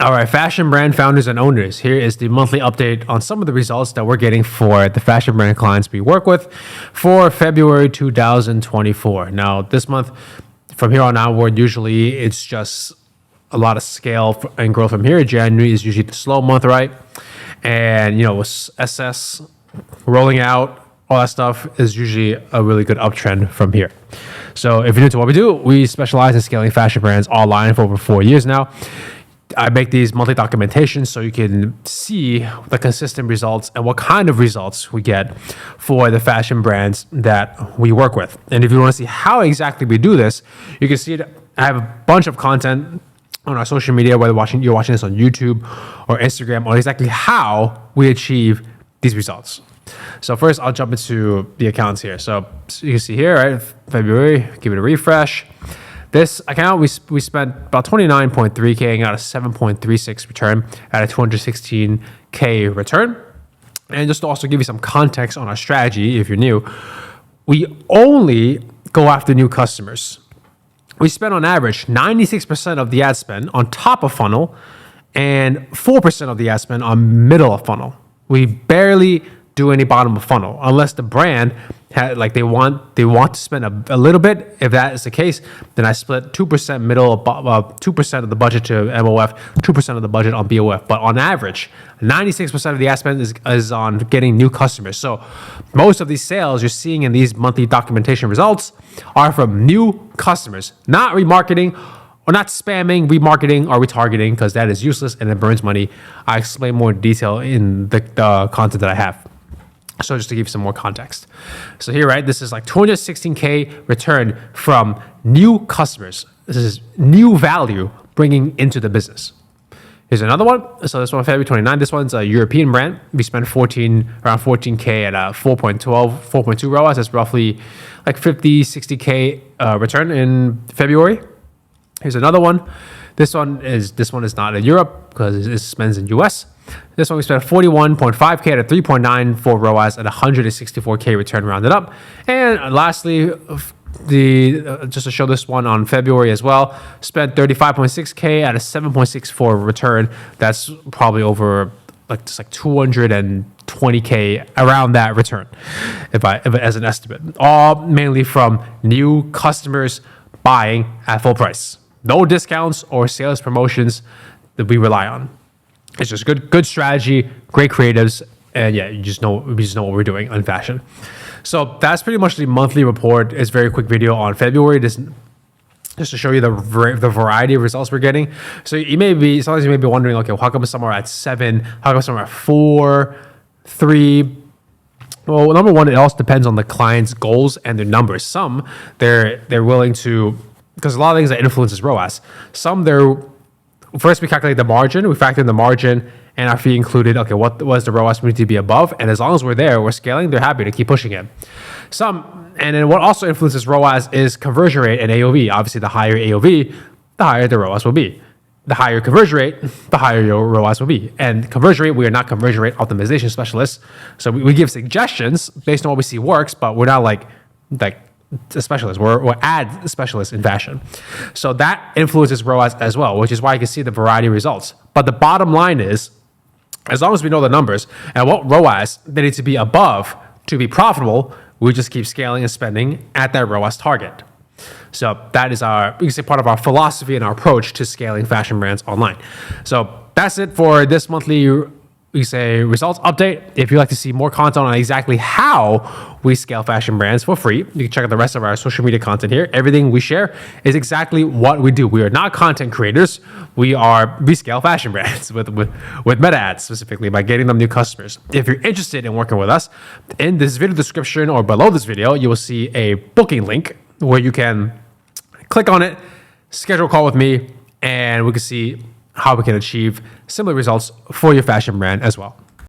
All right, fashion brand founders and owners. Here is the monthly update on some of the results that we're getting for the fashion brand clients we work with for February 2024. Now, this month, from here on outward, usually it's just a lot of scale and growth from here. January is usually the slow month, right? And, with SS rolling out, all that stuff is usually a really good uptrend from here. So if you're new to what we do, we specialize in scaling fashion brands online for over 4 years now. I make these monthly documentations so you can see the consistent results and what kind of results we get for the fashion brands that we work with. And if you want to see how exactly we do this, you can see it. I have a bunch of content on our social media, whether you're watching this on YouTube or Instagram, on exactly how we achieve these results. So first, I'll jump into the accounts here. So you can see here, right, February, give it a refresh. This account, we spent about 29.3K and got a 7.36 return at a 216K return. And just to also give you some context on our strategy, if you're new, we only go after new customers. We spend on average 96% of the ad spend on top of funnel and 4% of the ad spend on middle of funnel. We barely do any bottom of funnel unless the brand they want to spend a little bit. If that is the case, then I split 2% middle, 2% of the budget to MOF, 2% of the budget on BOF. But on average, 96% of the ad spend is on getting new customers. So most of these sales you're seeing in these monthly documentation results are from new customers, not remarketing or not spamming, remarketing, or retargeting, because that is useless and it burns money. I explain more in detail in the content that I have. So just to give you some more context. So here, right, this is like 216K return from new customers. This is new value bringing into the business. Here's another one. So this one, February 29. This one's a European brand. We spent around 14K at a 4.2 ROAS. That's roughly like 50, 60K return in February. Here's another one. This one is not in Europe because it spends in US. This one we spent 41.5K at a 3.94 ROAS at 164K return rounded up. And lastly, just to show this one on February as well, spent 35.6K at a 7.64 return. That's probably over just like 220K around that return, if as an estimate. All mainly from new customers buying at full price. No discounts or sales promotions that we rely on. It's just good strategy, great creatives, and yeah, we just know what we're doing on fashion. So that's pretty much the monthly report. It's a very quick video on February, just to show you the variety of results we're getting. So sometimes you may be wondering, okay, well, how come some are at 7? How come some are at 4, 3? Well, number one, it also depends on the client's goals and their numbers. Some they're willing to, because a lot of things that influences ROAS. Some first we calculate the margin, we factor in the margin and our fee included. Okay, what was the ROAS we need to be above? And as long as we're scaling, they're happy to keep pushing it. And then what also influences ROAS is conversion rate and AOV. Obviously, the higher AOV, the higher the ROAS will be. The higher conversion rate, the higher your ROAS will be. And conversion rate, we are not conversion rate optimization specialists. So we give suggestions based on what we see works, but we're not like a specialist. We're ad specialists in fashion. So that influences ROAS as well, which is why you can see the variety of results. But the bottom line is, as long as we know the numbers and what ROAS they need to be above to be profitable, we just keep scaling and spending at that ROAS target. So that is part of our philosophy and our approach to scaling fashion brands online. So that's it for this monthly results update. If you'd like to see more content on exactly how we scale fashion brands for free, you can check out the rest of our social media content here. Everything we share is exactly what we do. We are not content creators. We scale fashion brands with meta ads, specifically by getting them new customers. If you're interested in working with us, in this video description or below this video, you will see a booking link where you can click on it, schedule a call with me, and we can see how we can achieve similar results for your fashion brand as well.